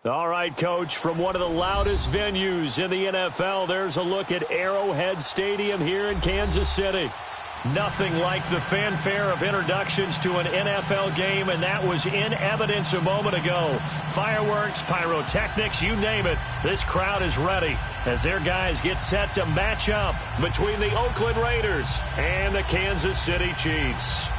All right, Coach, from one of the loudest venues in the NFL, there's a look at Arrowhead Stadium here in Kansas City. Nothing like the fanfare of introductions to an NFL game, and that was in evidence a moment ago. Fireworks, pyrotechnics, you name it, this crowd is ready as their guys get set to match up between the Oakland Raiders and the Kansas City Chiefs.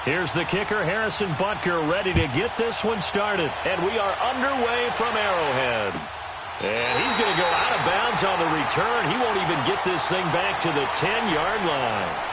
Here's the kicker, Harrison Butker, ready to get this one started. And we are underway from Arrowhead. And he's going to go out of bounds on the return. He won't even get this thing back to the 10-yard line.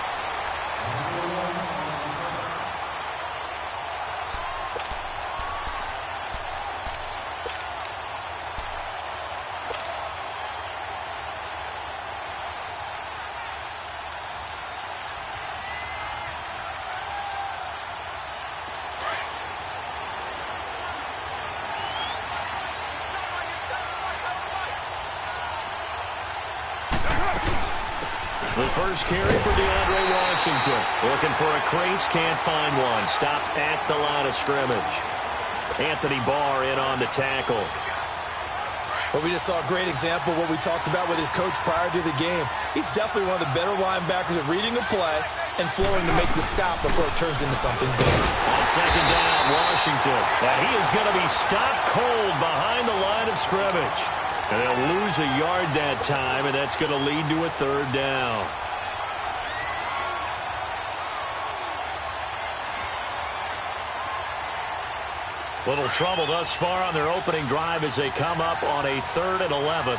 The first carry for DeAndre Washington. Looking for a crease, can't find one. Stopped at the line of scrimmage. Anthony Barr in on the tackle. Well, we just saw a great example of what we talked about with his coach prior to the game. He's definitely one of the better linebackers at reading a play and flowing to make the stop before it turns into something big. On second down, Washington. And he is going to be stopped cold behind the line of scrimmage. And they'll lose a yard that time, and that's going to lead to a third down. Little trouble thus far on their opening drive as they come up on a 3rd and 11.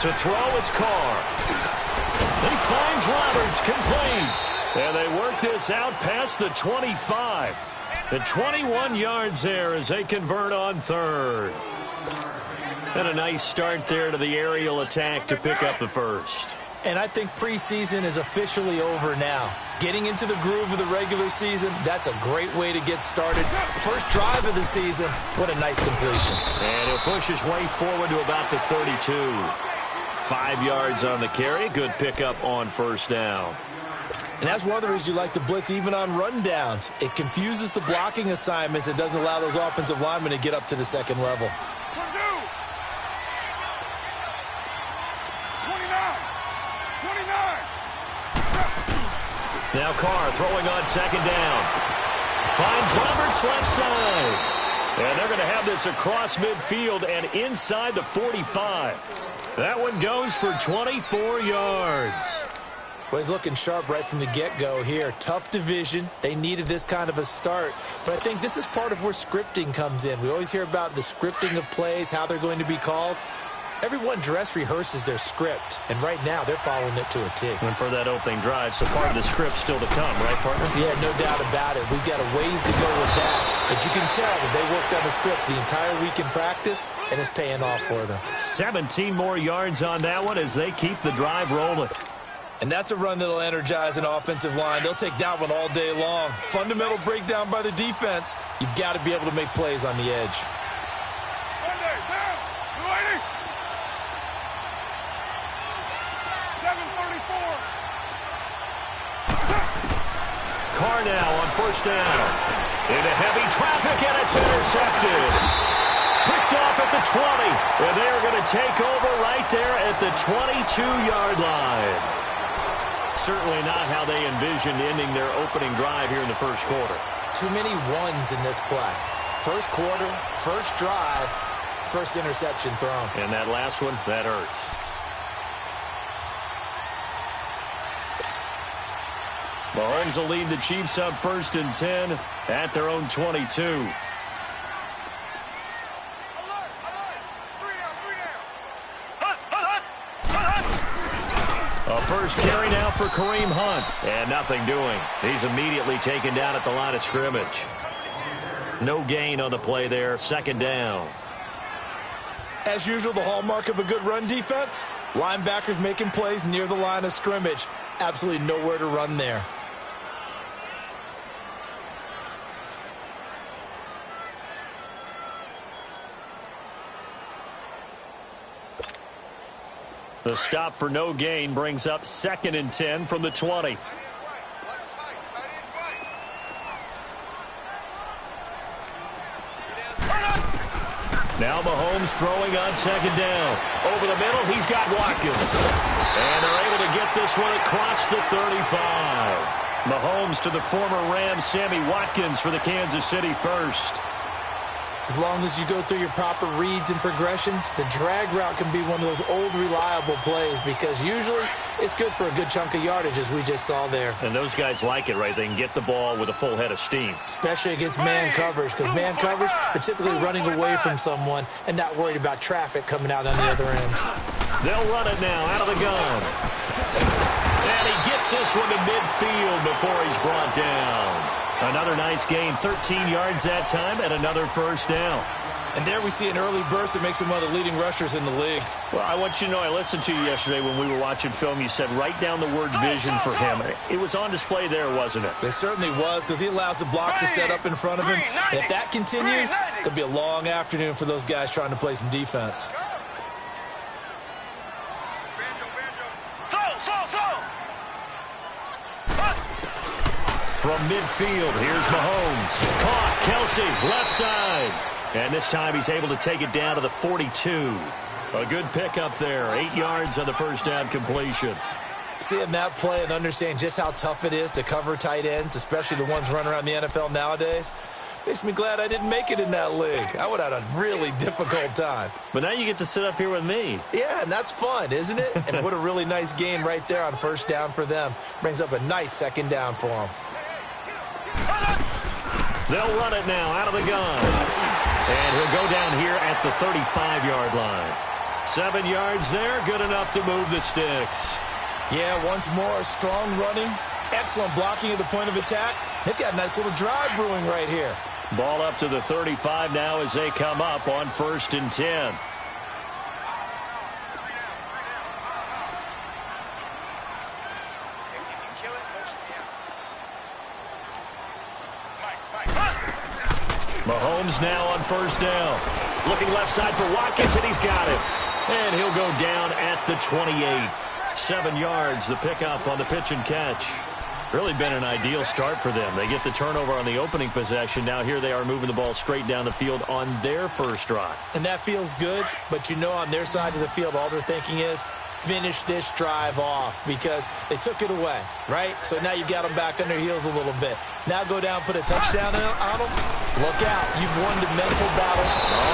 To throw, it's Carr. He finds Roberts, complete. And they work this out past the 25. The 21 yards there as they convert on 3rd. And a nice start there to the aerial attack to pick up the first. And I think preseason is officially over now. Getting into the groove of the regular season, that's a great way to get started. First drive of the season, what a nice completion. And he'll push his way forward to about the 32. 5 yards on the carry. Good pickup on first down. And that's one of the reasons you like to blitz even on rundowns. It confuses the blocking assignments. It doesn't allow those offensive linemen to get up to the second level. 29. Now Carr throwing on second down. Finds Roberts left side. And they're going to have this across midfield and inside the 45. That one goes for 24 yards. Well, he's looking sharp right from the get-go here. Tough division. They needed this kind of a start. But I think this is part of where scripting comes in. We always hear about the scripting of plays, how they're going to be called. Everyone dress rehearses their script, and right now they're following it to a T. And for that opening drive, so part of the script still to come, right, partner? Yeah, no doubt about it. We've got a ways to go with that. But you can tell that they worked on the script the entire week in practice, and it's paying off for them. 17 more yards on that one as they keep the drive rolling. And that's a run that'll energize an offensive line. They'll take that one all day long. Fundamental breakdown by the defense. You've got to be able to make plays on the edge. Carr now on first down. Into heavy traffic, and it's intercepted. Picked off at the 20. And they are going to take over right there at the 22-yard line. Certainly not how they envisioned ending their opening drive here in the first quarter. Too many ones in this play. First quarter, first drive, first interception thrown. And that last one, that hurts. Mahomes will lead the Chiefs up 1st and 10 at their own 22. A first carry now for Kareem Hunt. And nothing doing. He's immediately taken down at the line of scrimmage. No gain on the play there. Second down. As usual, the hallmark of a good run defense, Linebackers making plays near the line of scrimmage. Absolutely nowhere to run there. The stop for no gain brings up 2nd and 10 from the 20. Now Mahomes throwing on 2nd down. Over the middle, he's got Watkins. And they're able to get this one across the 35. Mahomes to the former Rams, Sammy Watkins for the Kansas City first. As long as you go through your proper reads and progressions, the drag route can be one of those old reliable plays because usually it's good for a good chunk of yardage, as we just saw there. And those guys like it, right? They can get the ball with a full head of steam. Especially against man coverage, because man coverage are typically running away from someone and not worried about traffic coming out on the other end. They'll run it now out of the gun. And he gets this one to midfield before he's brought down. Another nice gain, 13 yards that time, and another first down. And there we see an early burst that makes him one of the leading rushers in the league. Well, I want you to know, I listened to you yesterday when we were watching film. You said write down the word vision for him. It was on display there, wasn't it? It certainly was, because he allows the blocks to set up in front of him. And if that continues, it could be a long afternoon for those guys trying to play some defense. From midfield, here's Mahomes. Caught, Kelsey, left side. And this time he's able to take it down to the 42. A good pickup there, 8 yards on the first down completion. Seeing that play and understanding just how tough it is to cover tight ends, especially the ones running around the NFL nowadays, makes me glad I didn't make it in that league. I would have had a really difficult time. But now you get to sit up here with me. Yeah, and that's fun, isn't it? And what a really nice gain right there on first down for them. Brings up a nice 2nd down for them. They'll run it now out of the gun. And he'll go down here at the 35-yard line. 7 yards there, good enough to move the sticks. Yeah, once more, strong running, excellent blocking at the point of attack. They've got a nice little drive brewing right here. Ball up to the 35 now as they come up on 1st and 10. Mahomes now on first down. Looking left side for Watkins, and he's got it. And he'll go down at the 28. 7 yards, the pickup on the pitch and catch. Really been an ideal start for them. They get the turnover on the opening possession. Now here they are moving the ball straight down the field on their first drive. And that feels good, but you know on their side of the field all they're thinking is, finish this drive off because they took it away, right? So now you got them back on their heels a little bit. Now go down, put a touchdown on them. Look out. You've won the mental battle.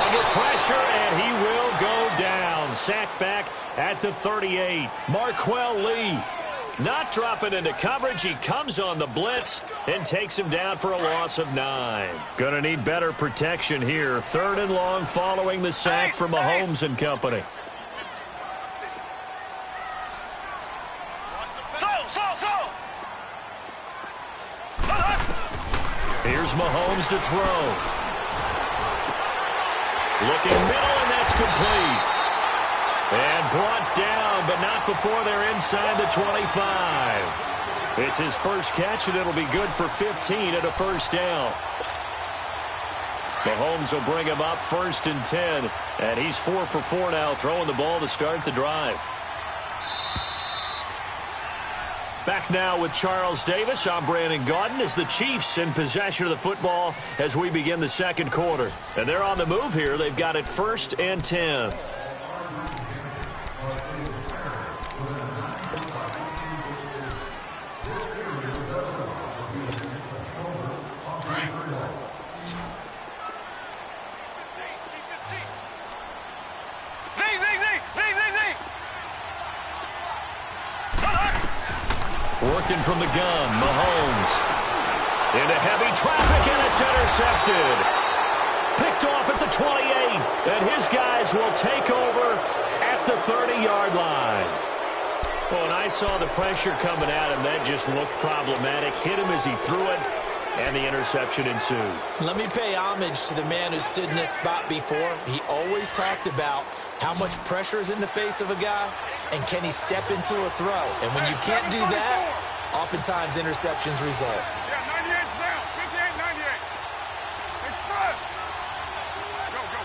Under pressure, and he will go down. Sacked back at the 38. Marquell Lee not dropping into coverage. He comes on the blitz and takes him down for a loss of 9. Going to need better protection here. 3rd and long following the sack from Mahomes and company. Here's Mahomes to throw. Looking middle, and that's complete. And brought down, but not before they're inside the 25. It's his first catch, and it'll be good for 15 at a first down. Mahomes will bring him up 1st and 10. And he's 4 for 4 now, throwing the ball to start the drive. Back now with Charles Davis. I'm Brandon Gaudin as the Chiefs in possession of the football as we begin the 2nd quarter. And they're on the move here. They've got it 1st and 10. Working from the gun, Mahomes. Into heavy traffic, and it's intercepted. Picked off at the 28, and his guys will take over at the 30-yard line. Well, and I saw the pressure coming at him. That just looked problematic. Hit him as he threw it. and the interception ensued. Let me pay homage to the man who stood in this spot before. He always talked about how much pressure is in the face of a guy, and can he step into a throw? And when you can't do that, oftentimes interceptions result. Yeah, 98's down. 58, 98. Express. Go, go.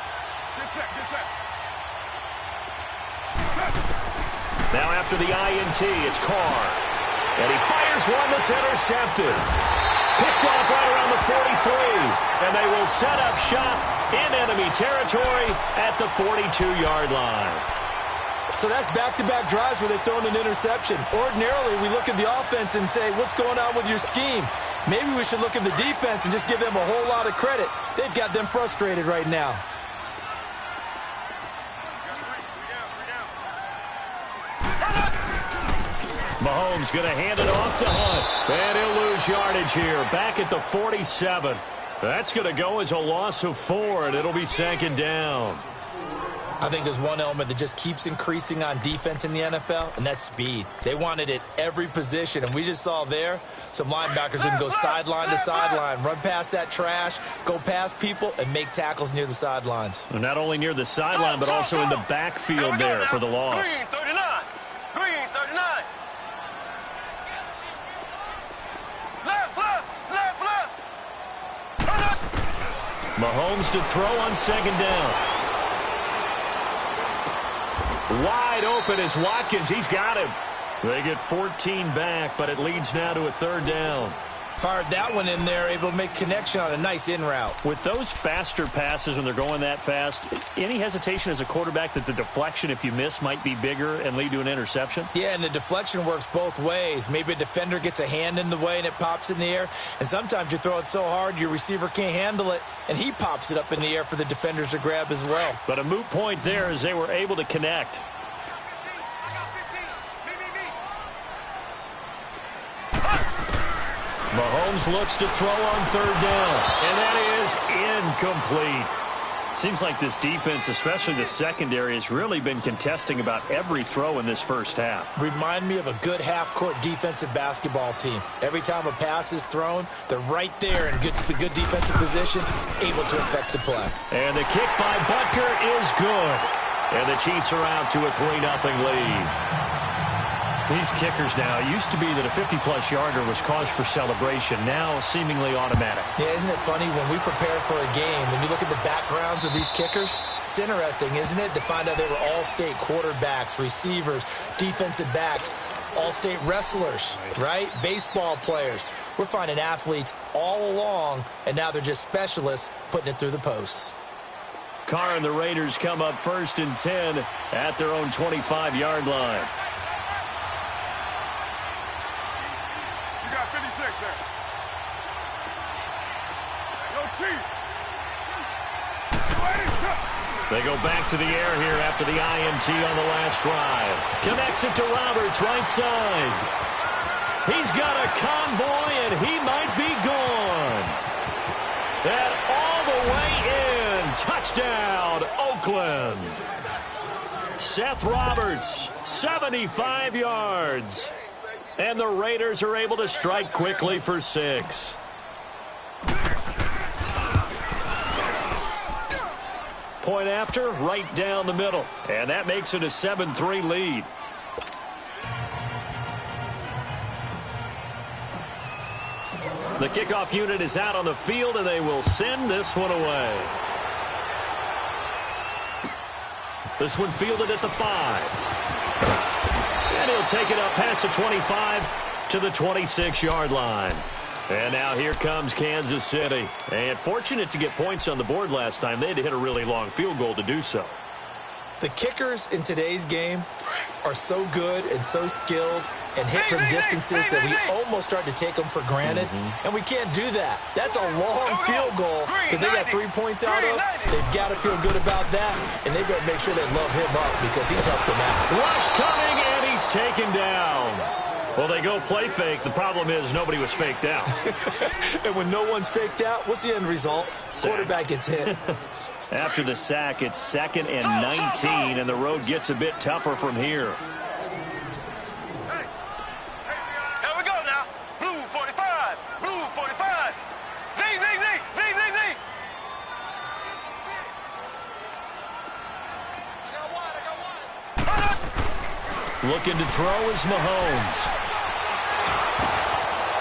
Get set, get set. Now after the INT, it's Carr. And he fires one that's intercepted. Picked off right around the 43. And they will set up shop in enemy territory at the 42-yard line. So that's back-to-back drives where they've thrown an interception. Ordinarily, we look at the offense and say, what's going on with your scheme? Maybe we should look at the defense and just give them a whole lot of credit. They've got them frustrated right now. Mahomes going to hand it off to Hunt. And he'll lose yardage here. Back at the 47. That's going to go as a loss of 4, and it'll be second down. I think there's one element that just keeps increasing on defense in the NFL, and that's speed. They want it at every position, and we just saw there some linebackers who can go sideline to sideline, run past that trash, go past people, and make tackles near the sidelines. And not only near the sideline, but also in the backfield there for the loss. Green 39. Green 39. Left, left, left, left. Mahomes to throw on second down. Wide open is Watkins. He's got him. They get 14 back, but it leads now to a third down. Fired that one in there, able to make connection on a nice in route. With those faster passes when they're going that fast, any hesitation as a quarterback that the deflection, if you miss, might be bigger and lead to an interception? Yeah, and the deflection works both ways. Maybe a defender gets a hand in the way and it pops in the air. And sometimes you throw it so hard your receiver can't handle it, and he pops it up in the air for the defenders to grab as well. But a moot point there as they were able to connect. Mahomes looks to throw on third down, and that is incomplete. Seems like this defense, especially the secondary, has really been contesting about every throw in this first half. Remind me of a good half-court defensive basketball team. Every time a pass is thrown, they're right there in good defensive position, able to affect the play. And the kick by Butker is good. And the Chiefs are out to a 3-0 lead. These kickers now, it used to be that a 50-plus yarder was cause for celebration, now seemingly automatic. Yeah, isn't it funny when we prepare for a game, when you look at the backgrounds of these kickers, it's interesting, isn't it, to find out they were all-state quarterbacks, receivers, defensive backs, all-state wrestlers, right? Baseball players. We're finding athletes all along, and now they're just specialists putting it through the posts. Carr and the Raiders come up 1st and 10 at their own 25-yard line. They go back to the air here after the INT on the last drive. Connects it to Roberts, right side. He's got a convoy, and he might be gone. And all the way in. Touchdown, Oakland. Seth Roberts, 75 yards. And the Raiders are able to strike quickly for 6. Point after, right down the middle. And that makes it a 7-3 lead. The kickoff unit is out on the field, and they will send this one away. This one fielded at the 5. And he'll take it up past the 25 to the 26-yard line. And now here comes Kansas City. And fortunate to get points on the board last time. They had to hit a really long field goal to do so. The kickers in today's game are so good and so skilled and hit from distances that we almost start to take them for granted. And we can't do that. That's a long field goal that they got 3 points out of. They've got to feel good about that. And they better make sure they love him up because he's helped them out. Rush coming, and he's taken down. Well, they go play fake. The problem is nobody was faked out. And when no one's faked out, what's the end result? Sack. Quarterback gets hit. After the sack, it's 2nd and 19, and the road gets a bit tougher from here. Here we go now. Blue 45. Blue 45. Looking to throw is Mahomes.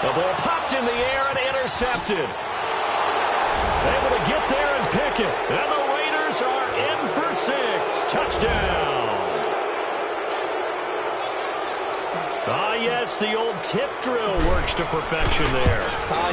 The ball popped in the air and intercepted. Able to get there and pick it. And the Raiders are in for 6. Touchdown. Ah, yes, the old tip drill works to perfection there.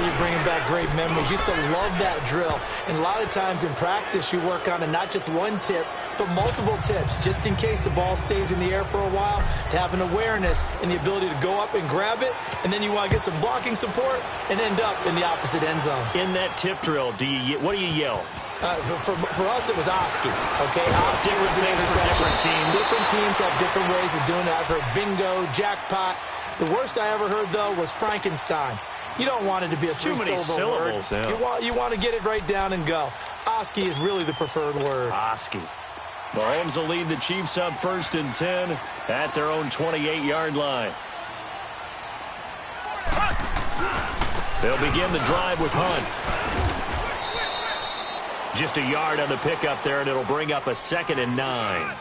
You're bringing back great memories. Used to love that drill. And a lot of times in practice, you work on it, not just one tip, but multiple tips, just in case the ball stays in the air for a while, to have an awareness and the ability to go up and grab it, and then you want to get some blocking support and end up in the opposite end zone. In that tip drill, what do you yell? For us, it was Oski. Okay, Oski was an interception. Different teams have different ways of doing it. I've heard bingo, jackpot. The worst I ever heard, though, was Frankenstein. You don't want it to be a three-syllable word. Yeah. You want to get it right down and go. Oski is really the preferred word. Oski. Mahomes will lead the Chiefs up 1st and 10 at their own 28-yard line. They'll begin the drive with Hunt. Just a yard on the pickup there, and it'll bring up a 2nd and 9.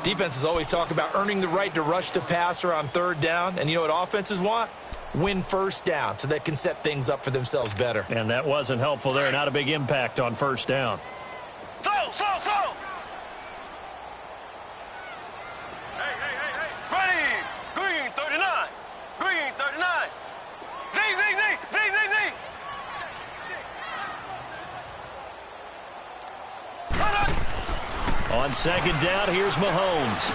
Defenses always talk about earning the right to rush the passer on 3rd down. And you know what offenses want? Win 1st down so they can set things up for themselves better. And that wasn't helpful there. Not a big impact on 1st down. Slow. Hey. Ready. Green 39. Green 39. Z. On 2nd down, here's Mahomes.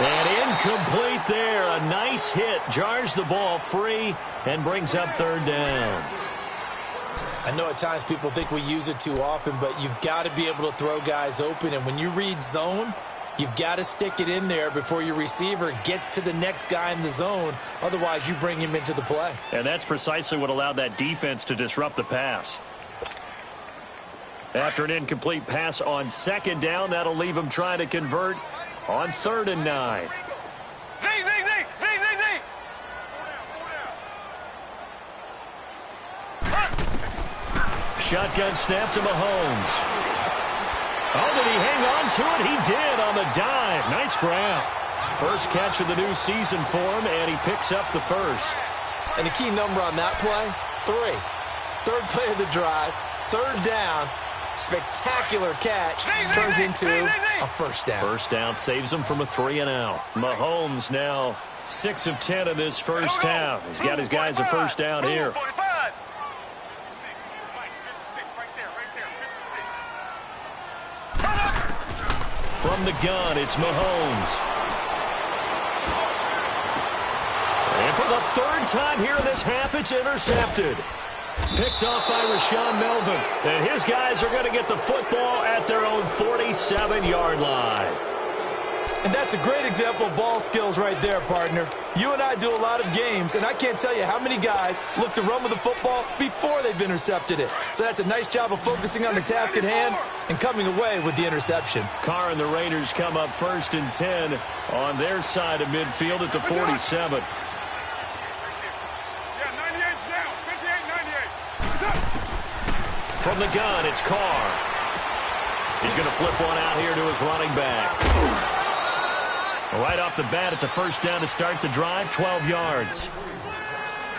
And incomplete there. A nice hit. Jars the ball free and brings up 3rd down. I know at times people think we use it too often, but you've got to be able to throw guys open. And when you read zone, you've got to stick it in there before your receiver gets to the next guy in the zone. Otherwise, you bring him into the play. And that's precisely what allowed that defense to disrupt the pass. After an incomplete pass on 2nd down, that'll leave him trying to convert on 3rd and 9. Z. Shotgun snap to Mahomes. Oh, did he hang on to it? He did on the dive. Nice grab. First catch of the new season for him, and he picks up the 1st. And the key number on that play, 3. 3rd play of the drive, 3rd down. Spectacular catch turns into a 1st down. 1st down saves him from a 3-and-out. Mahomes now 6 of 10 in this 1st half. He's got his guys a 1st down here. From the gun, it's Mahomes. And for the 3rd time here in this half, it's intercepted. Picked off by Rashawn Melvin. And his guys are going to get the football at their own 47-yard line. And that's a great example of ball skills right there, partner. You and I do a lot of games, and I can't tell you how many guys look to run with the football before they've intercepted it. So that's a nice job of focusing on the task at hand and coming away with the interception. Carr and the Raiders come up 1st and 10 on their side of midfield at the 47. From the gun, it's Carr. He's going to flip one out here to his running back. Right off the bat, it's a 1st down to start the drive, 12 yards.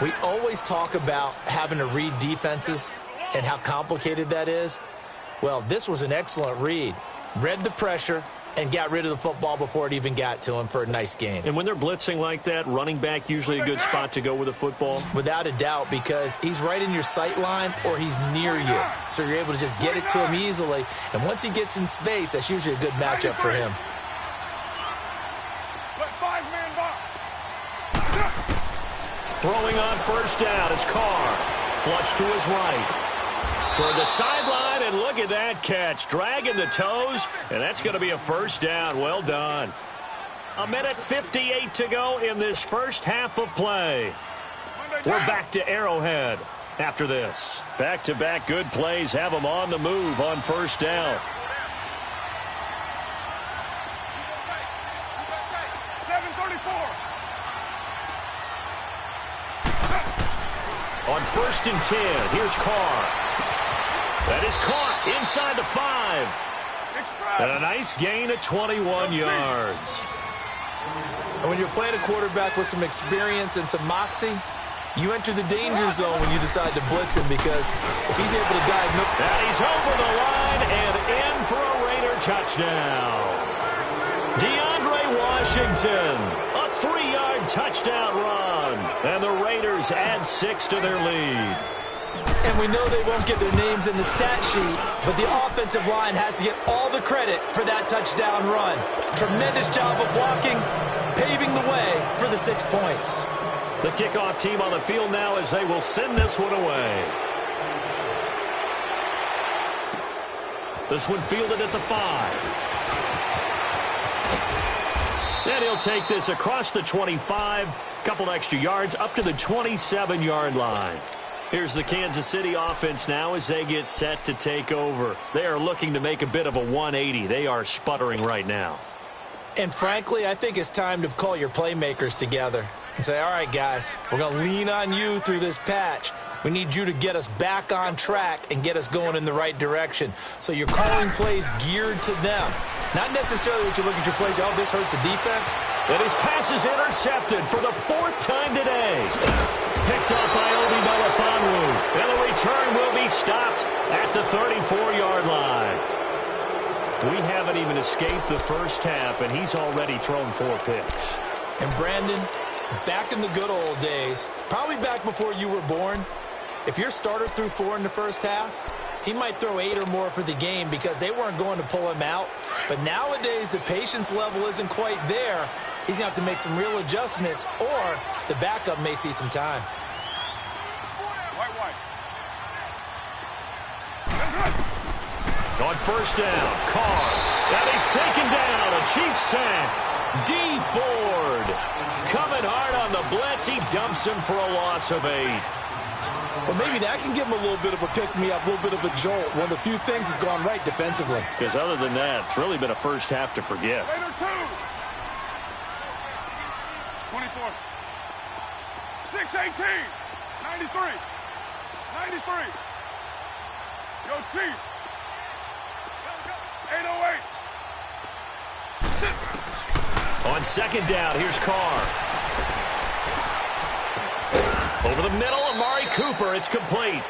We always talk about having to read defenses and how complicated that is. Well, this was an excellent read. Read the pressure and got rid of the football before it even got to him for a nice gain. And when they're blitzing like that, running back usually a good spot to go with the football? Without a doubt, because he's right in your sight line or he's near you. So you're able to just get it to him easily. And once he gets in space, that's usually a good matchup for him. Throwing on 1st down is Carr. Flush to his right. Toward the sideline, and look at that catch. Dragging the toes, and that's going to be a 1st down. Well done. 1:58 to go in this 1st half of play. We're back to Arrowhead after this. Back-to-back good plays have them on the move on 1st down. 7:34. On 1st and 10, here's Carr. That is caught inside the 5. And a nice gain of 21 yards. And when you're playing a quarterback with some experience and some moxie, you enter the danger zone when you decide to blitz him, because if he's able to diagnose... And he's over the line and in for a Raider touchdown. DeAndre Washington, a 3-yard touchdown run. And the Raiders add 6 to their lead. And we know they won't get their names in the stat sheet, but the offensive line has to get all the credit for that touchdown run. Tremendous job of blocking, paving the way for the 6 points. The kickoff team on the field now as they will send this one away. This one fielded at the 5. And he'll take this across the 25, couple extra yards up to the 27-yard line. Here's the Kansas City offense now as they get set to take over. They are looking to make a bit of a 180. They are sputtering right now. And frankly, I think it's time to call your playmakers together and say, all right, guys, we're going to lean on you through this patch. We need you to get us back on track and get us going in the right direction. So you're calling plays geared to them. Not necessarily what you look at your plays, oh, this hurts the defense. And his pass is intercepted for the 4th time today. Picked up by Obi Melifonwu. And the return will be stopped at the 34-yard line. We haven't even escaped the first half, and he's already thrown 4 picks. And Brandon, back in the good old days, probably back before you were born, if your starter threw 4 in the first half, he might throw 8 or more for the game because they weren't going to pull him out. But nowadays, the patience level isn't quite there. He's going to have to make some real adjustments, or the backup may see some time. On first down, Carr. And he's taken down. A Chiefs sack. D. Ford coming hard on the blitz. He dumps him for a loss of 8. Well, maybe that can give him a little bit of a pick-me-up, a little bit of a jolt. One of the few things has gone right defensively. Because other than that, it's really been a first half to forget. Raider 2. 24. 6-18. 93. 93. Yo, Chief. 808. On second down, here's Carr. Over the middle, Amari Cooper. It's complete.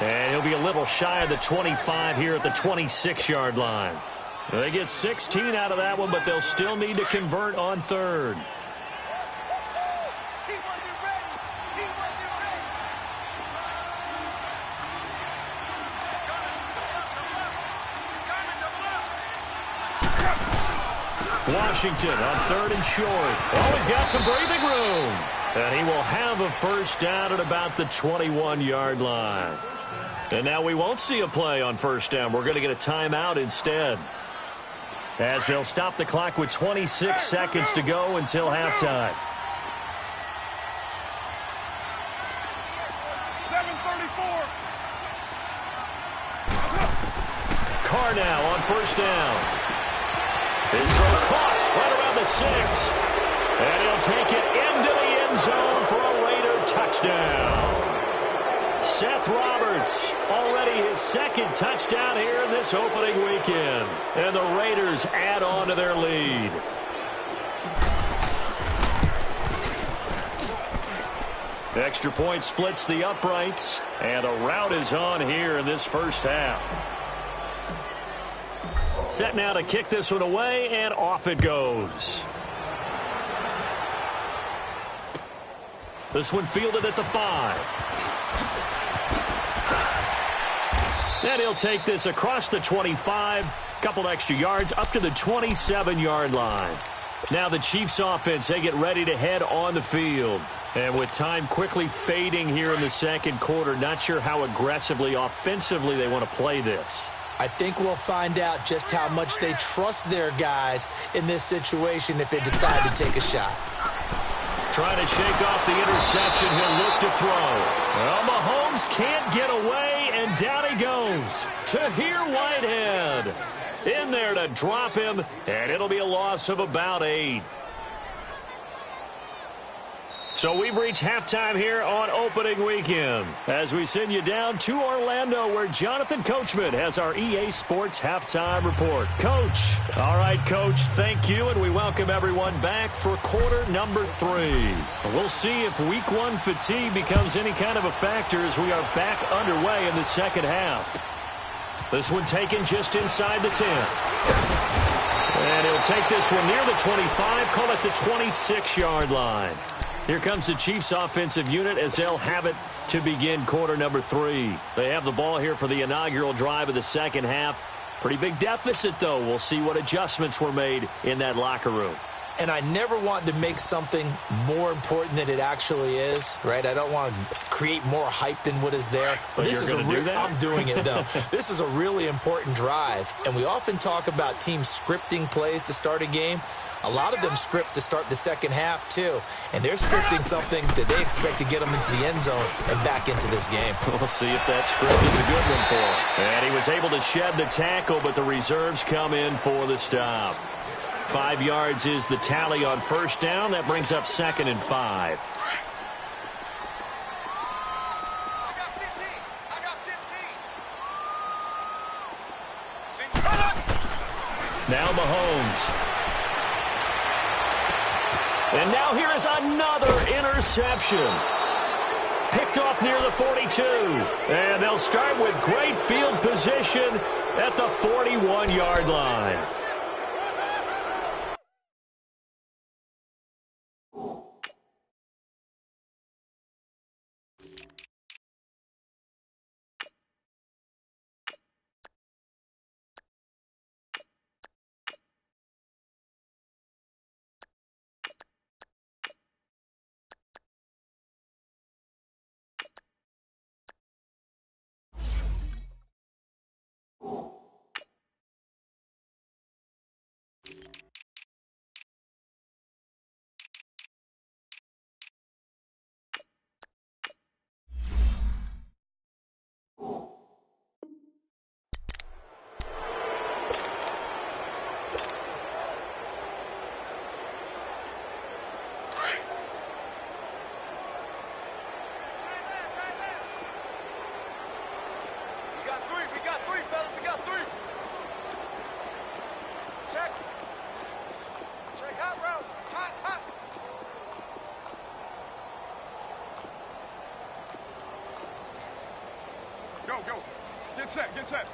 And he'll be a little shy of the 25 here at the 26-yard line. They get 16 out of that one, but they'll still need to convert on third. Washington on third and short. Oh, he's got some breathing room. And he will have a first down at about the 21-yard line. And now we won't see a play on first down. We're going to get a timeout instead, as they'll stop the clock with 26 seconds to go until halftime. 7:34. Carr now on first down. His throw caught right around the 6. And he'll take it into the end zone for a Raider touchdown. Seth Roberts, already his 2nd touchdown here in this opening weekend. And the Raiders add on to their lead. The extra point splits the uprights. And a rout is on here in this first half. Set now to kick this one away, and off it goes. This one fielded at the 5. And he'll take this across the 25, couple extra yards up to the 27-yard line. Now the Chiefs offense, they get ready to head on the field. And with time quickly fading here in the second quarter, not sure how aggressively, offensively they want to play this. I think we'll find out just how much they trust their guys in this situation if they decide to take a shot. Trying to shake off the interception. He'll look to throw. Well, Mahomes can't get away, and down he goes. Tahir Whitehead in there to drop him, and it'll be a loss of about 8. So we've reached halftime here on opening weekend as we send you down to Orlando where Jonathan Coachman has our EA Sports halftime report. Coach. All right, Coach, thank you, and we welcome everyone back for quarter number 3. We'll see if week 1 fatigue becomes any kind of a factor as we are back underway in the second half. This one taken just inside the 10. And he'll take this one near the 25, call it the 26-yard line. Here comes the Chiefs offensive unit as they'll have it to begin quarter number 3. They have the ball here for the inaugural drive of the second half. Pretty big deficit, though. We'll see what adjustments were made in that locker room. And I never want to make something more important than it actually is, right? I don't want to create more hype than what is there. But this is do that? I'm doing it, though. This is a really important drive. And we often talk about teams scripting plays to start a game. A lot of them script to start the second half, too. And they're scripting something that they expect to get them into the end zone and back into this game. We'll see if that script is a good one for him. And he was able to shed the tackle, but the reserves come in for the stop. 5 yards is the tally on first down. That brings up 2nd and 5. Now Mahomes. And now here is another interception. Picked off near the 42. And they'll start with great field position at the 41-yard line. Get set.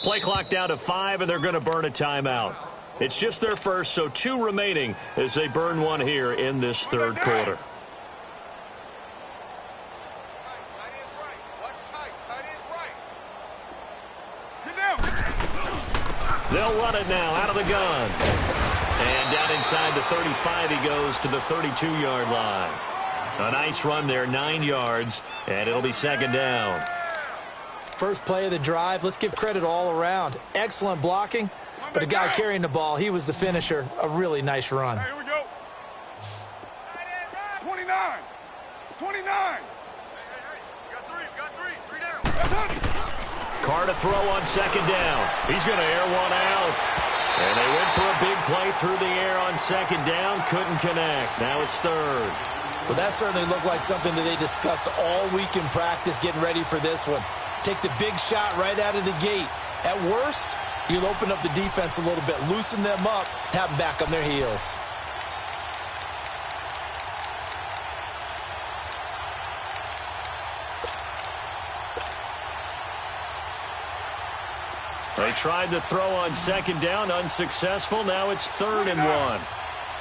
Play clock down to 5, and they're going to burn a timeout. It's just their first, so 2 remaining as they burn one here in this third quarter. They'll run it now out of the gun. And down inside the 35 he goes to the 32-yard line. A nice run there, 9 yards, and it'll be 2nd down. First play of the drive, let's give credit all around. Excellent blocking, but the guy carrying the ball, he was the finisher. A really nice run. Here we go. 29. 29. Hey. We got three down. Carr to throw on 2nd down. He's going to air one out. And they went for a big play through the air on 2nd down. Couldn't connect. Now it's 3rd. Well, that certainly looked like something that they discussed all week in practice getting ready for this one. Take the big shot right out of the gate. At worst, you'll open up the defense a little bit, loosen them up, have them back on their heels. They tried to throw on 2nd down, unsuccessful. Now it's 3rd and 1.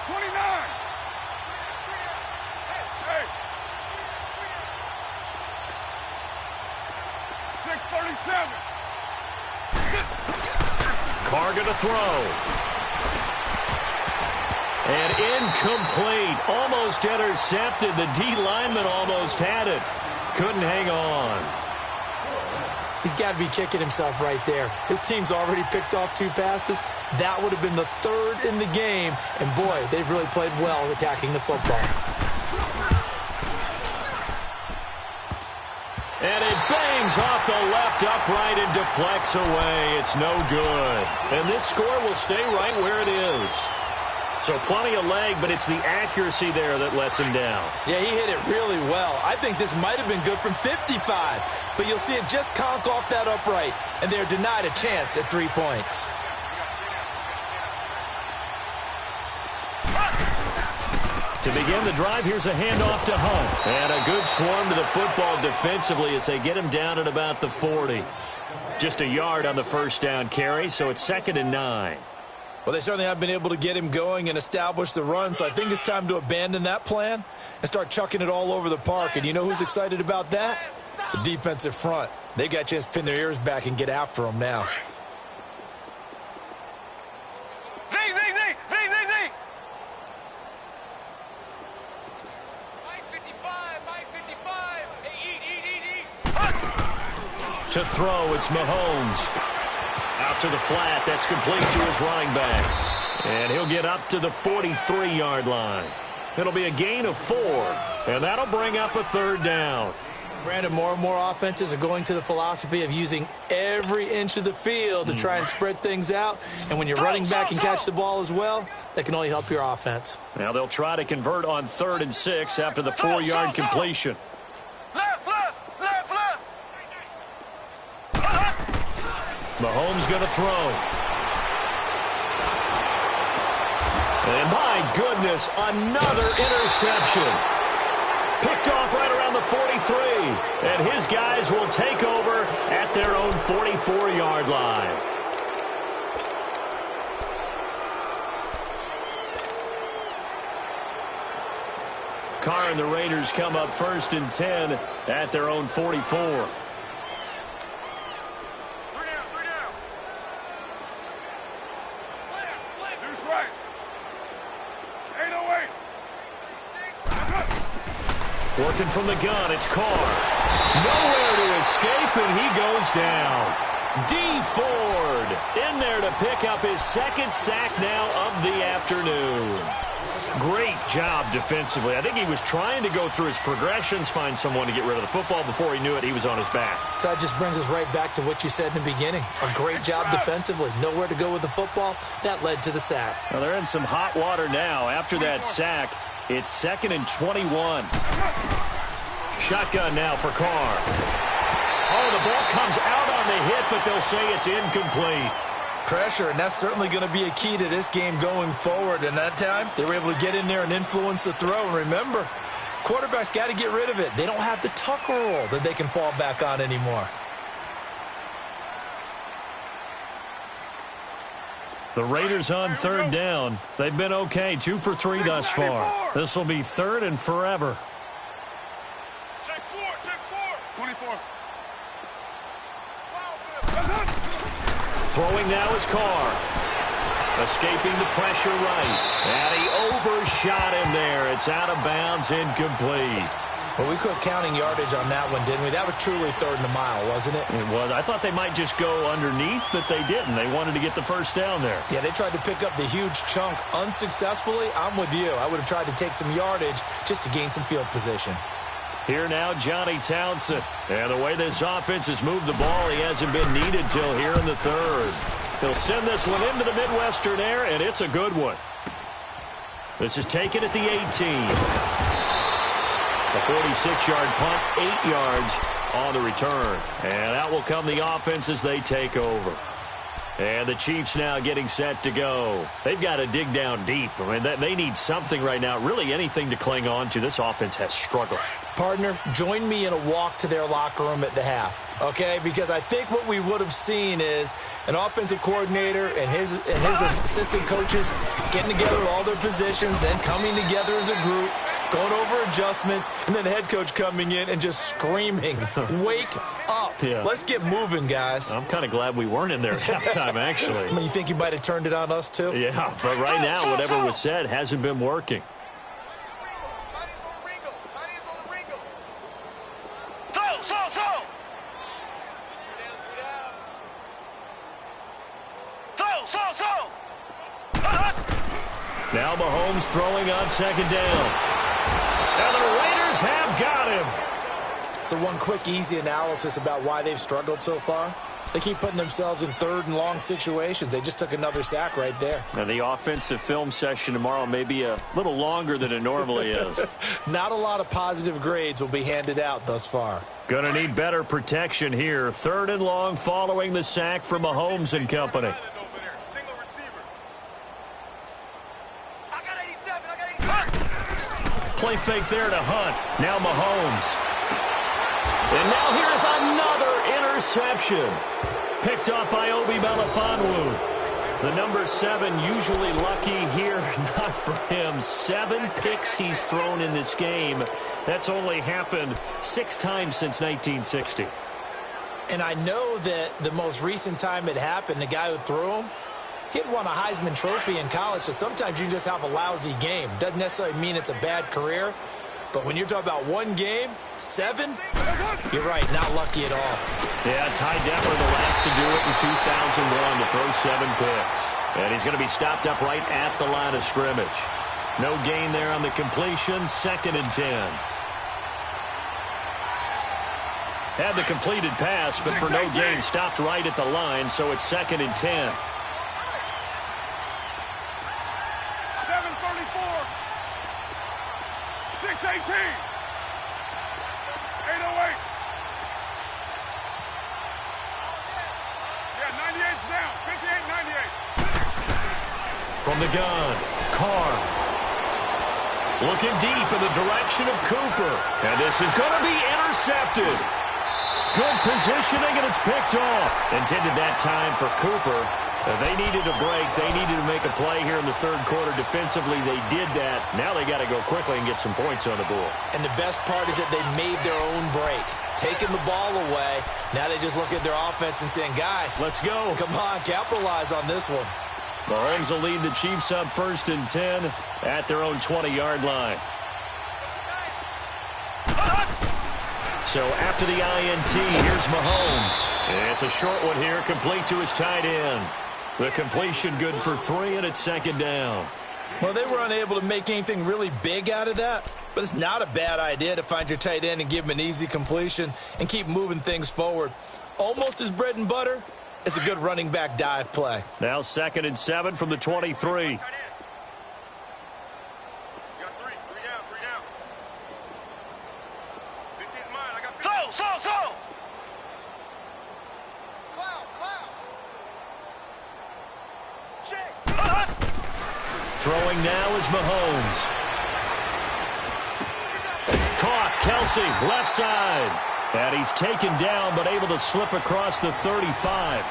29. 6:37. Carr going to throw. And incomplete. Almost intercepted. The D lineman almost had it. Couldn't hang on. He's got to be kicking himself right there. His team's already picked off 2 passes. That would have been the 3rd in the game. And, boy, they've really played well attacking the football. And it bangs off the left upright and deflects away. It's no good. And this score will stay right where it is. So plenty of leg, but it's the accuracy there that lets him down. Yeah, he hit it really well. I think this might have been good from 55, but you'll see it just conk off that upright, and they're denied a chance at 3 points. To begin the drive, here's a handoff to Hunt. And a good swarm to the football defensively as they get him down at about the 40. Just a yard on the first down carry, so it's 2nd and 9. Well, they certainly have been able to get him going and establish the run, so I think it's time to abandon that plan and start chucking it all over the park. And you know who's excited about that? The defensive front. They got a chance to pin their ears back and get after him now. To throw, it's Mahomes. Out to the flat, that's complete to his running back. And he'll get up to the 43-yard line. It'll be a gain of 4, and that'll bring up a 3rd down. Brandon, more and more offenses are going to the philosophy of using every inch of the field to try and spread things out. And when you're running back and catch the ball as well, that can only help your offense. Now they'll try to convert on 3rd and 6 after the 4-yard completion. Mahomes going to throw. And my goodness, another interception. Picked off right around the 43. And his guys will take over at their own 44-yard line. Carr and the Raiders come up 1st and 10 at their own 44. Working from the gun, it's Carr. Nowhere to escape, and he goes down. D. Ford in there to pick up his 2nd sack now of the afternoon. Great job defensively. I think he was trying to go through his progressions, find someone to get rid of the football. Before he knew it, he was on his back. So that just brings us right back to what you said in the beginning. A great job defensively. Nowhere to go with the football. That led to the sack. Well, they're in some hot water now. After that sack, it's 2nd and 21. Shotgun now for Carr. Oh, the ball comes out on the hit, but they'll say it's incomplete. Pressure, and that's certainly going to be a key to this game going forward. And that time, they were able to get in there and influence the throw. And remember, quarterbacks got to get rid of it. They don't have the Tucker roll that they can fall back on anymore. The Raiders on 3rd down. They've been okay, 2 for 3 thus far. This will be 3rd and forever. Check 4. 24. Throwing now is Carr. Escaping the pressure right. And he overshot him there. It's out of bounds, incomplete. Well, we quit counting yardage on that one, didn't we? That was truly 3rd and a mile, wasn't it? It was. I thought they might just go underneath, but they didn't. They wanted to get the 1st down there. Yeah, they tried to pick up the huge chunk unsuccessfully. I'm with you. I would have tried to take some yardage just to gain some field position. Here now, Johnny Townsend. And the way this offense has moved the ball, he hasn't been needed till here in the 3rd. He'll send this one into the Midwestern air, and it's a good one. This is taken at the 18. A 46-yard punt, 8 yards on the return. And out will come the offense as they take over. And the Chiefs now getting set to go. They've got to dig down deep. I mean, they need something right now, really anything to cling on to. This offense has struggled. Partner, join me in a walk to their locker room at the half, okay? Because I think what we would have seen is an offensive coordinator and his assistant coaches getting together with all their positions, then coming together as a group, going over adjustments, and then the head coach coming in and just screaming, wake up. Yeah. Let's get moving, guys. I'm kind of glad we weren't in there at halftime, actually. I mean, you think you might have turned it on us, too? Yeah, but right now, whatever was said hasn't been working. Now Mahomes throwing on 2nd down. And the Raiders have got him. So one quick, easy analysis about why they've struggled so far. They keep putting themselves in third and long situations. They just took another sack right there. And the offensive film session tomorrow may be a little longer than it normally is. Not a lot of positive grades will be handed out thus far. Going to need better protection here. Third and long following the sack from Mahomes and company. Play fake there to Hunt. Now Mahomes. And now here's another interception. Picked off by Obi Melifonwu. The number 7 usually lucky here. Not for him. 7 picks he's thrown in this game. That's only happened 6 times since 1960. And I know that the most recent time it happened, the guy who threw him, he'd won a Heisman Trophy in college, so sometimes you just have a lousy game. Doesn't necessarily mean it's a bad career, but when you're talking about one game, 7, you're right, not lucky at all. Yeah, Ty Detmer, the last to do it in 2001 to throw 7 picks. And he's going to be stopped up right at the line of scrimmage. No gain there on the completion, 2nd and 10. Had the completed pass, but for no gain, stopped right at the line, so it's 2nd and 10. 6-18. 808. Yeah, 98's down. 58-98. From the gun, Carr. Looking deep in the direction of Cooper. And this is going to be intercepted. Good positioning, and it's picked off. Intended that time for Cooper. They needed a break. They needed to make a play here in the third quarter. Defensively, they did that. Now they got to go quickly and get some points on the board. And the best part is that they made their own break. Taking the ball away. Now they just look at their offense and saying, guys, let's go. Come on, capitalize on this one. Mahomes will lead the Chiefs up 1st and 10 at their own 20-yard line. So after the INT, here's Mahomes. It's a short one here, complete to his tight end. The completion good for 3, and it's 2nd down. Well, they were unable to make anything really big out of that, but it's not a bad idea to find your tight end and give him an easy completion and keep moving things forward. Almost as bread and butter as a good running back dive play. Now 2nd and 7 from the 23. Throwing now is Mahomes. Caught, Kelsey, left side. And he's taken down, but able to slip across the 35.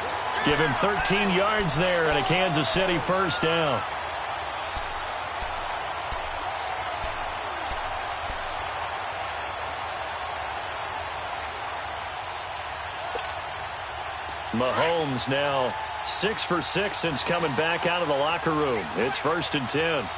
Give him 13 yards there and a Kansas City 1st down. Mahomes now 6 for 6 since coming back out of the locker room. It's 1st and 10.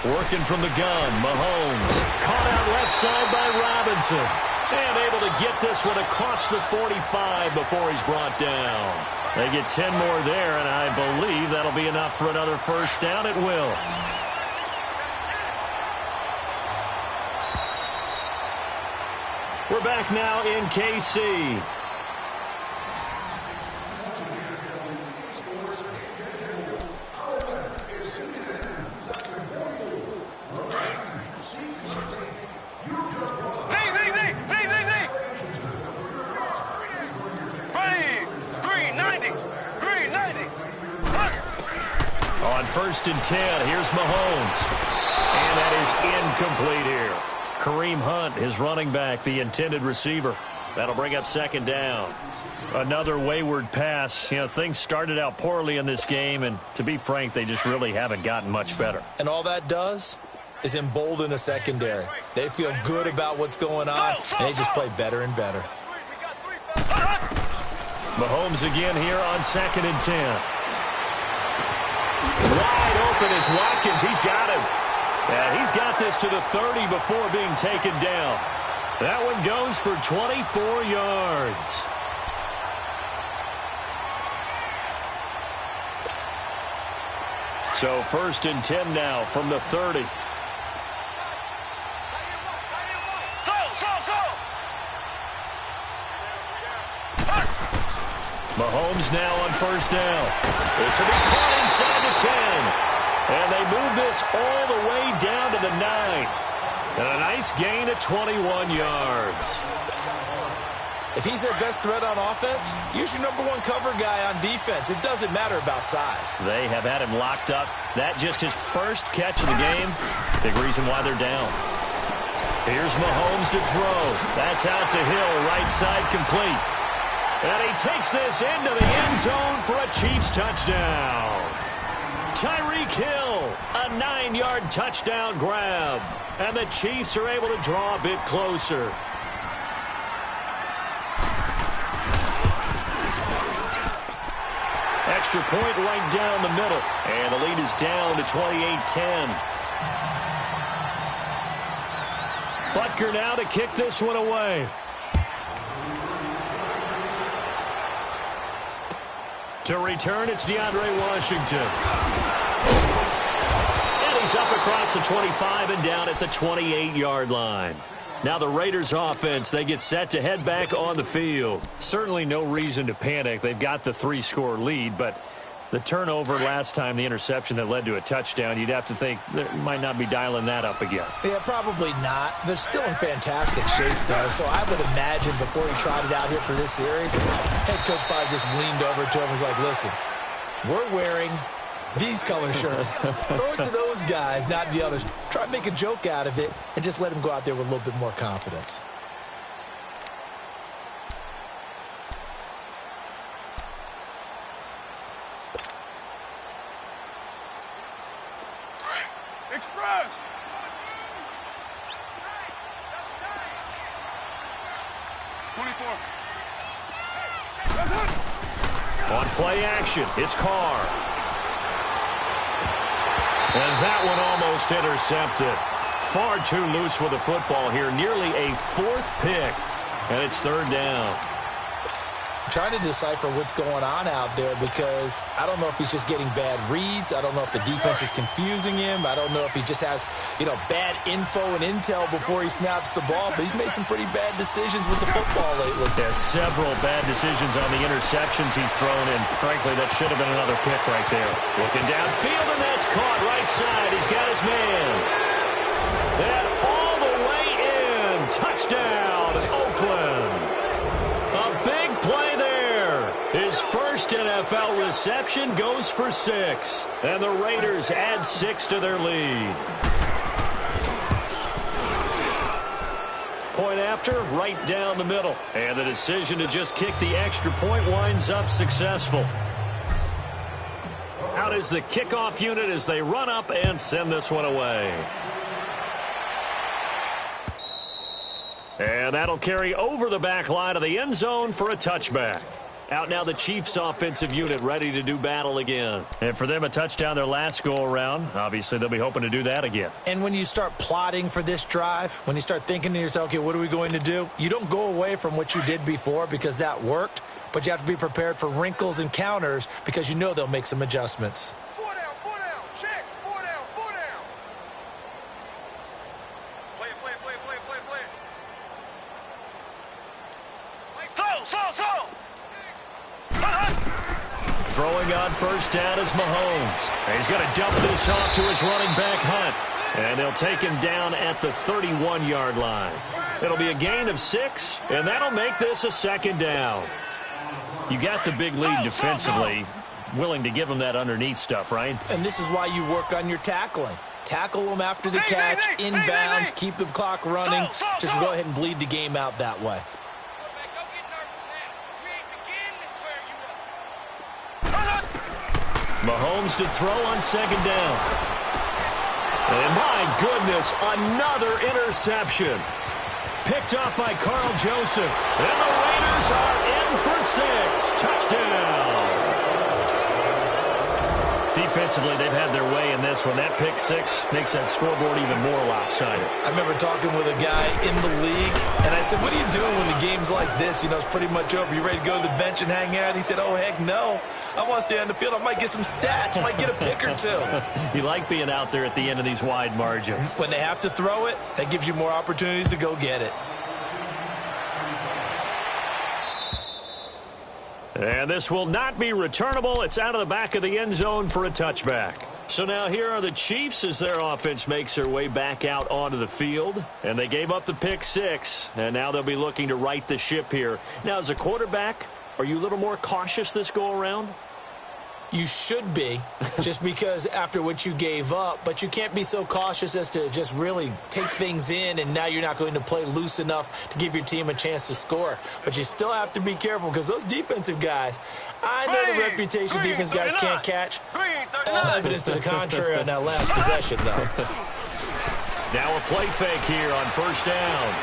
Working from the gun, Mahomes. Caught out left side by Robinson. And able to get this one across the 45 before he's brought down. They get 10 more there, and I believe that'll be enough for another 1st down. It will. We're back now in KC. On 1st and 10, here's Mahomes. And that is incomplete here. Kareem Hunt, his running back, the intended receiver. That'll bring up 2nd down. Another wayward pass. You know, things started out poorly in this game, and to be frank, they just really haven't gotten much better. And all that does is embolden a secondary. They feel good about what's going on, and they just play better and better. Mahomes again here on 2nd and 10. Wide open is Watkins. He's got him. And he's got this to the 30 before being taken down. That one goes for 24 yards. So 1st and 10 now from the 30. Mahomes now on 1st down. This will be caught inside the 10. And they move this all the way down to the 9. And a nice gain of 21 yards. If he's their best threat on offense, use your #1 cover guy on defense. It doesn't matter about size. They have had him locked up. That just his first catch of the game. Big reason why they're down. Here's Mahomes to throw. That's out to Hill, right side complete. And he takes this into the end zone for a Chiefs touchdown. Tyreek Hill, a 9-yard touchdown grab. And the Chiefs are able to draw a bit closer. Extra point right down the middle. And the lead is down to 28-10. Butker now to kick this one away. To return, it's DeAndre Washington. And he's up across the 25 and down at the 28-yard line. Now the Raiders offense, they get set to head back on the field. Certainly no reason to panic. They've got the 3-score lead, but the turnover last time, the interception that led to a touchdown, you'd have to think they might not be dialing that up again. Yeah, probably not. They're still in fantastic shape, though, so I would imagine before he tried it out here for this series, head coach probably just leaned over to him and was like, listen, we're wearing these color shirts. Throw it to those guys, not the others. Try to make a joke out of it and just let him go out there with a little bit more confidence. Express! On play action, it's Carr. And that one almost intercepted. Far too loose with the football here. Nearly a 4th pick. And it's 3rd down. I'm trying to decipher what's going on out there because I don't know if he's just getting bad reads. I don't know if the defense is confusing him. I don't know if he just has, bad info and intel before he snaps the ball. But he's made some pretty bad decisions with the football lately. Yeah, several bad decisions on the interceptions he's thrown, and frankly, that should have been another pick right there. Looking downfield, and that's caught right side. He's got his man. And all the way in. Touchdown, Oakland. A big play there. His first NFL reception goes for 6. And the Raiders add 6 to their lead. Point after, right down the middle. And the decision to just kick the extra point winds up successful. Out is the kickoff unit as they run up and send this one away. And that'll carry over the back line of the end zone for a touchback. Out now the Chiefs offensive unit ready to do battle again. And for them, a touchdown their last go-around. Obviously, they'll be hoping to do that again. And when you start plotting for this drive, when you start thinking to yourself, okay, what are we going to do? You don't go away from what you did before because that worked, but you have to be prepared for wrinkles and counters because you know they'll make some adjustments. 4 down, check, 4 down, 4 down. Play it. Throwing on 1st down is Mahomes. He's going to dump this off to his running back, Hunt. And they'll take him down at the 31-yard line. It'll be a gain of 6, and that'll make this a 2nd down. You got the big lead defensively. Willing to give him that underneath stuff, right? And this is why you work on your tackling. Tackle them after the catch, inbounds, keep the clock running. Just go ahead and bleed the game out that way. Mahomes to throw on 2nd down. And my goodness, another interception. Picked off by Carl Joseph. And the Raiders are in for 6. Touchdown. Offensively, they've had their way in this one. That pick six makes that scoreboard even more lopsided. I remember talking with a guy in the league, and I said, what are you doing when the game's like this? You know, it's pretty much over. You ready to go to the bench and hang out? He said, oh, heck no. I want to stay on the field. I might get some stats. I might get a pick or two. You like being out there at the end of these wide margins. When they have to throw it, that gives you more opportunities to go get it. And this will not be returnable. It's out of the back of the end zone for a touchback. So now here are the Chiefs as their offense makes their way back out onto the field. And they gave up the pick six, and now they'll be looking to right the ship here. Now, as a quarterback, are you a little more cautious this go-around? You should be, just because after what you gave up, but you can't be so cautious as to just really take things in, and now you're not going to play loose enough to give your team a chance to score. But you still have to be careful, because those defensive guys, I know the reputation defense guys can't catch. All evidence to the contrary on that last possession, though. Now a play fake here on first down.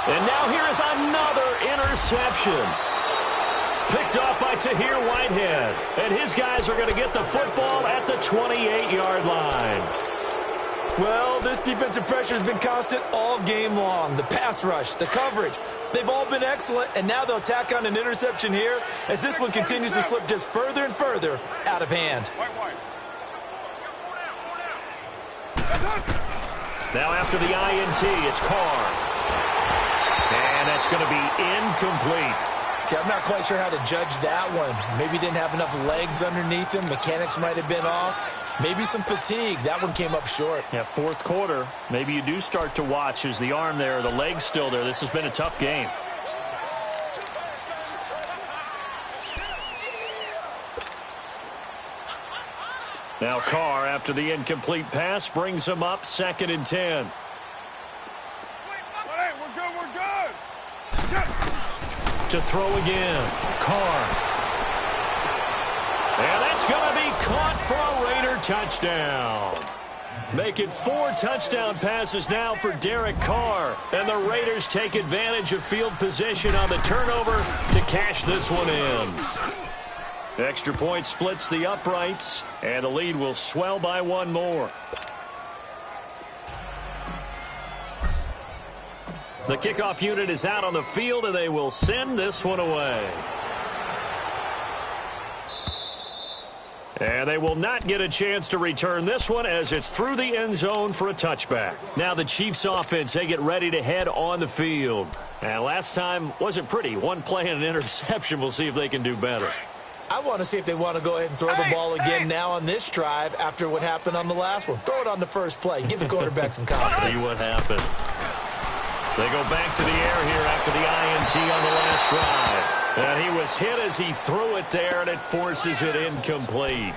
And now here is another interception. Picked off by Tahir Whitehead. And his guys are going to get the football at the 28-yard line. Well, this defensive pressure has been constant all game long. The pass rush, the coverage, they've all been excellent. And now they'll tack on an interception here as this one continues to slip just further and further out of hand. Now after the INT, it's Carr. And that's going to be incomplete. See, I'm not quite sure how to judge that one. Maybe didn't have enough legs underneath him. Mechanics might have been off. Maybe some fatigue. That one came up short. Yeah, fourth quarter. Maybe you do start to watch. Is the arm there, the leg's still there? This has been a tough game. Now Carr, after the incomplete pass, brings him up 2nd and 10. To throw again. Carr. And that's going to be caught for a Raider touchdown. Make it 4 touchdown passes now for Derek Carr. And the Raiders take advantage of field position on the turnover to cash this one in. Extra point splits the uprights, and the lead will swell by one more. The kickoff unit is out on the field, and they will send this one away. And they will not get a chance to return this one as it's through the end zone for a touchback. Now the Chiefs offense, they get ready to head on the field. And last time wasn't pretty. One play and an interception. We'll see if they can do better. I want to see if they want to go ahead and throw the ball again now on this drive after what happened on the last one. Throw it on the first play. Give the quarterback some confidence. See what happens. They go back to the air here after the INT on the last drive. And he was hit as he threw it there, and it forces it incomplete.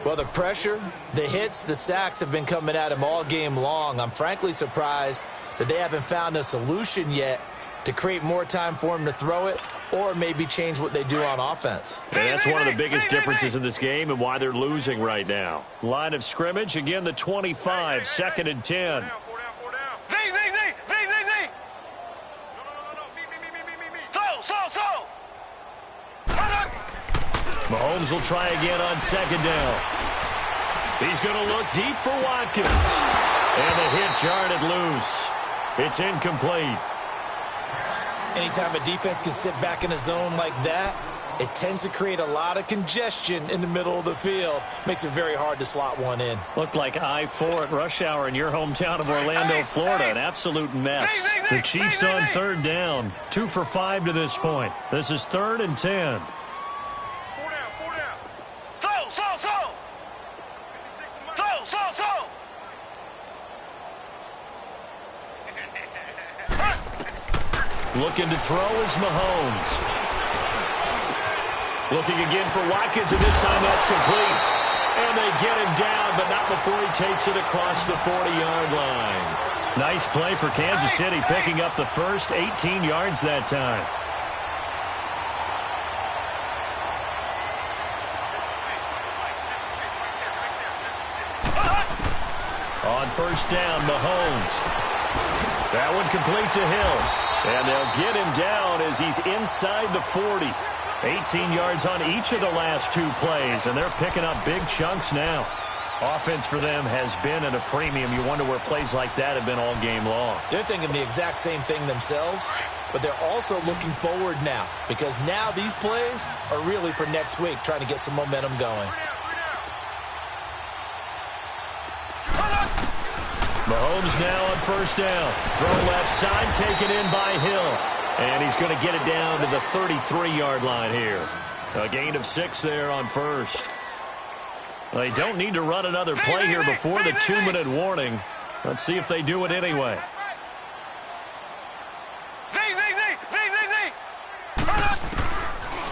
Well, the pressure, the hits, the sacks have been coming at him all game long. I'm frankly surprised that they haven't found a solution yet to create more time for him to throw it or maybe change what they do on offense. And that's one of the biggest differences in this game and why they're losing right now. Line of scrimmage, again, the 25, 2nd and 10. Mahomes will try again on 2nd down. He's going to look deep for Watkins. And the hit jarred it loose. It's incomplete. Anytime a defense can sit back in a zone like that, it tends to create a lot of congestion in the middle of the field. Makes it very hard to slot one in. Looked like I-4 at rush hour in your hometown of Orlando, Florida. An absolute mess. The Chiefs on 3rd down. 2 for 5 to this point. This is 3rd and 10. Looking to throw is Mahomes. Looking again for Watkins, and this time that's complete. And they get him down, but not before he takes it across the 40-yard line. Nice play for Kansas City, picking up the first 18 yards that time. On 1st down, Mahomes. That one complete to Hill. And they'll get him down as he's inside the 40. 18 yards on each of the last 2 plays, and they're picking up big chunks now. Offense for them has been at a premium. You wonder where plays like that have been all game long. They're thinking the exact same thing themselves, but they're also looking forward now because now these plays are really for next week, trying to get some momentum going. Mahomes now on first down. Throw left side, taken in by Hill. And he's going to get it down to the 33-yard line here. A gain of 6 there on first. They don't need to run another play here before the 2-minute warning. Let's see if they do it anyway.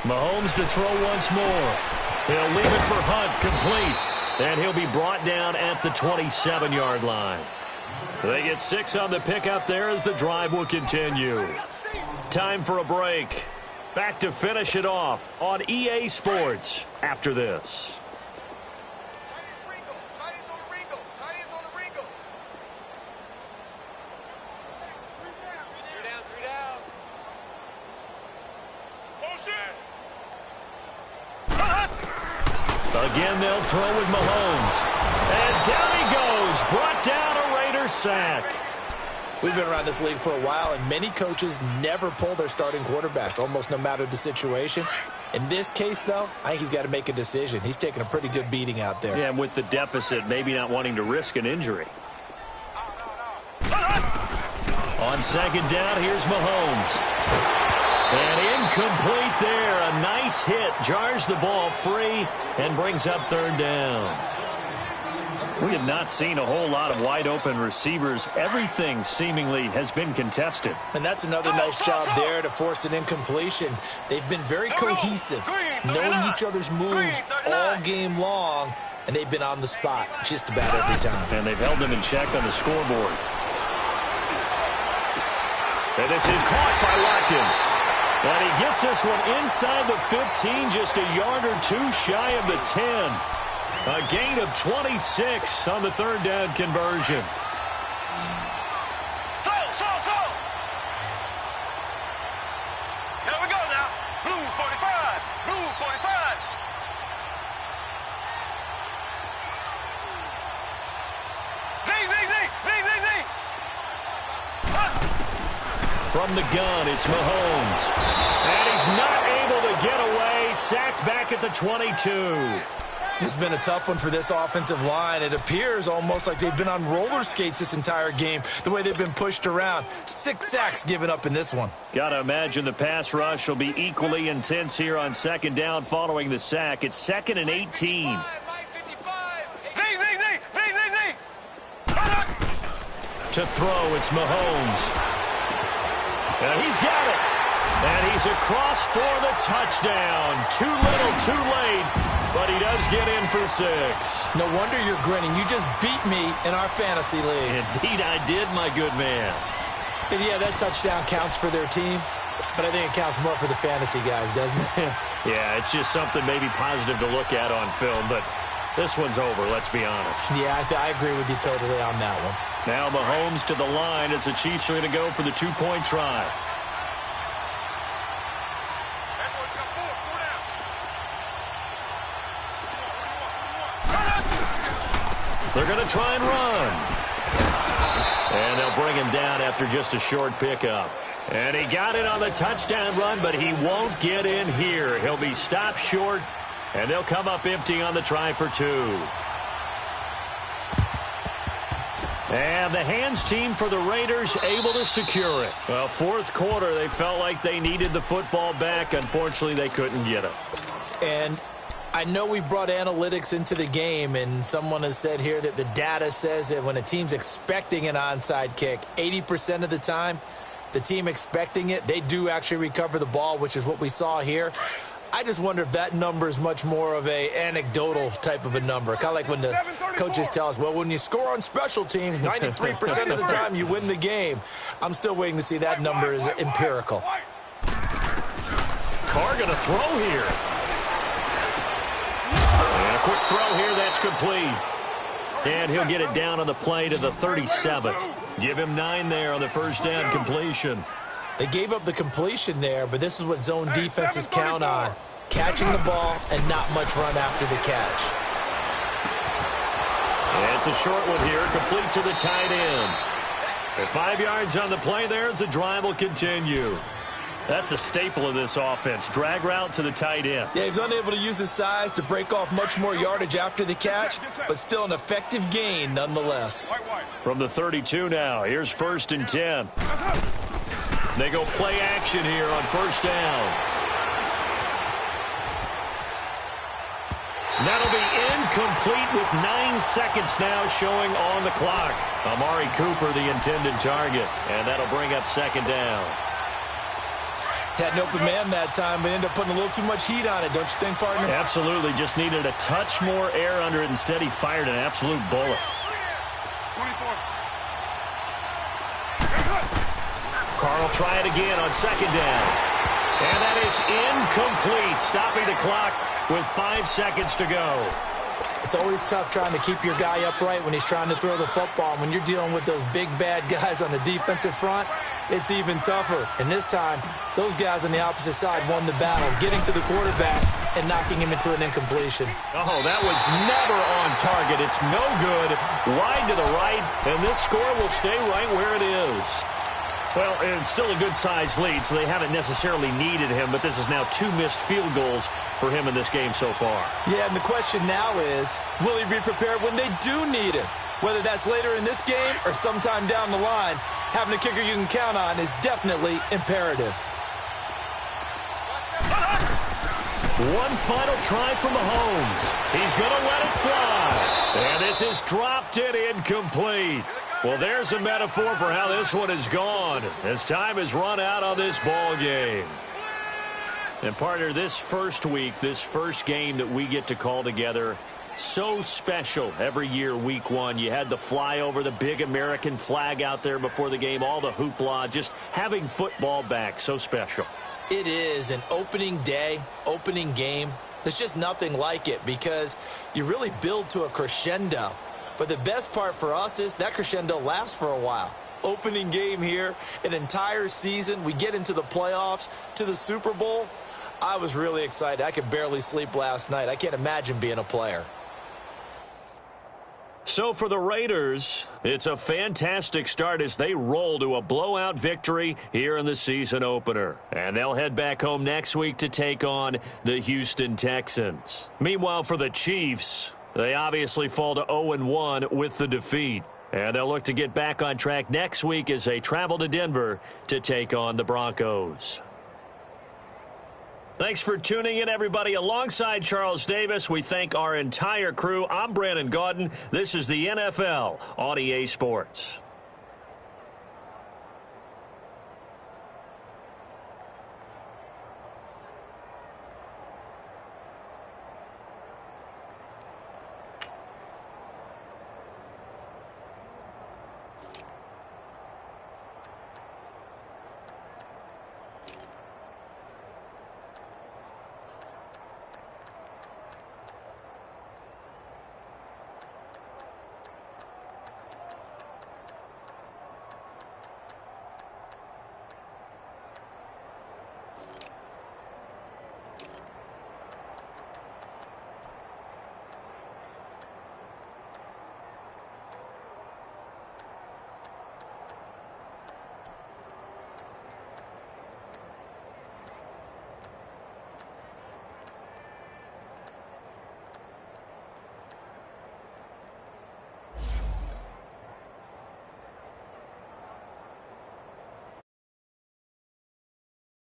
Mahomes to throw once more. He'll leave it for Hunt, complete. And he'll be brought down at the 27-yard line. They get 6 on the pickup there as the drive will continue. Time for a break. Back to finish it off on EA Sports after this. Again, they'll throw with Mahomes. And down he goes. Brought down a Raiders sack. We've been around this league for a while, and many coaches never pull their starting quarterback, almost no matter the situation. In this case, though, I think he's got to make a decision. He's taking a pretty good beating out there. Yeah, and with the deficit, maybe not wanting to risk an injury. On second down, here's Mahomes. And incomplete there. A nice hit. Jars the ball free and brings up third down. We have not seen a whole lot of wide-open receivers. Everything seemingly has been contested. And that's another nice job there to force an incompletion. They've been very cohesive, knowing each other's moves all game long, and they've been on the spot just about every time. And they've held them in check on the scoreboard. And this is caught by Watkins. And he gets this one inside the 15, just a yard or 2 shy of the 10. A gain of 26 on the third down conversion. Here we go now. Blue 45. Blue 45. Z. From the gun, it's Mahomes. And he's not able to get away. Sacked back at the 22. This has been a tough one for this offensive line. It appears almost like they've been on roller skates this entire game, the way they've been pushed around. 6 sacks given up in this one. Got to imagine the pass rush will be equally intense here on second down following the sack. It's 2nd and 18. To throw, it's Mahomes. And he's got it. And he's across for the touchdown. Too little, too late. But he does get in for 6. No wonder you're grinning. You just beat me in our fantasy league. Indeed I did, my good man. And yeah, that touchdown counts for their team, but I think it counts more for the fantasy guys, doesn't it? Yeah, it's just something maybe positive to look at on film, but this one's over, let's be honest. Yeah, I agree with you totally on that one. Now Mahomes to the line as the Chiefs are going to go for the 2-point try. They're going to try and run. And they'll bring him down after just a short pickup. And he got it on the touchdown run, but he won't get in here. He'll be stopped short, and they'll come up empty on the try for 2. And the hands team for the Raiders able to secure it. Well, fourth quarter, they felt like they needed the football back. Unfortunately, they couldn't get it. And I know we brought analytics into the game, and someone has said here that the data says that when a team's expecting an onside kick, 80% of the time, the team expecting it, they do actually recover the ball, which is what we saw here. I just wonder if that number is much more of a anecdotal type of a number. Kind of like when the coaches tell us, well, when you score on special teams, 93% of the time you win the game. I'm still waiting to see that number is empirical. Carr going to throw here. And a quick throw here, that's complete. And he'll get it down on the play to the 37. Give him 9 there on the first down completion. They gave up the completion there, but this is what zone defenses count on. Catching the ball and not much run after the catch. And it's a short one here, complete to the tight end. With 5 yards on the play there as the drive will continue. That's a staple of this offense. Drag route to the tight end. Yeah, he's unable to use his size to break off much more yardage after the catch, but still an effective gain nonetheless. From the 32 now, here's 1st and 10. They go play action here on 1st down. That'll be incomplete with 9 seconds now showing on the clock. Amari Cooper, the intended target, and that'll bring up 2nd down. Had an open man that time, but ended up putting a little too much heat on it, don't you think, partner? Absolutely. Just needed a touch more air under it. Instead, he fired an absolute bullet. 24. Carr will try it again on 2nd down. And that is incomplete, stopping the clock with 5 seconds to go. It's always tough trying to keep your guy upright when he's trying to throw the football. When you're dealing with those big, bad guys on the defensive front, it's even tougher. And this time, those guys on the opposite side won the battle, getting to the quarterback and knocking him into an incompletion. Oh, that was never on target. It's no good. Wide to the right, and this score will stay right where it is. Well, it's still a good-sized lead, so they haven't necessarily needed him, but this is now 2 missed field goals for him in this game so far. Yeah, and the question now is, will he be prepared when they do need him? Whether that's later in this game or sometime down the line, having a kicker you can count on is definitely imperative. One final try from Mahomes. He's going to let it fly. And this is dropped and incomplete. Well, there's a metaphor for how this one is gone as time has run out on this ball game. And, partner, this first week, this first game that we get to call together, so special every year, week 1. You had the flyover, the big American flag out there before the game, all the hoopla, just having football back, so special. It is an opening day, opening game. There's just nothing like it because you really build to a crescendo. But the best part for us is that crescendo lasts for a while. Opening game here, an entire season. We get into the playoffs, to the Super Bowl. I was really excited. I could barely sleep last night. I can't imagine being a player. So for the Raiders, it's a fantastic start as they roll to a blowout victory here in the season opener. And they'll head back home next week to take on the Houston Texans. Meanwhile, for the Chiefs, they obviously fall to 0-1 with the defeat. And they'll look to get back on track next week as they travel to Denver to take on the Broncos. Thanks for tuning in, everybody. Alongside Charles Davis, we thank our entire crew. I'm Brandon Gaudin. This is the NFL on EA Sports.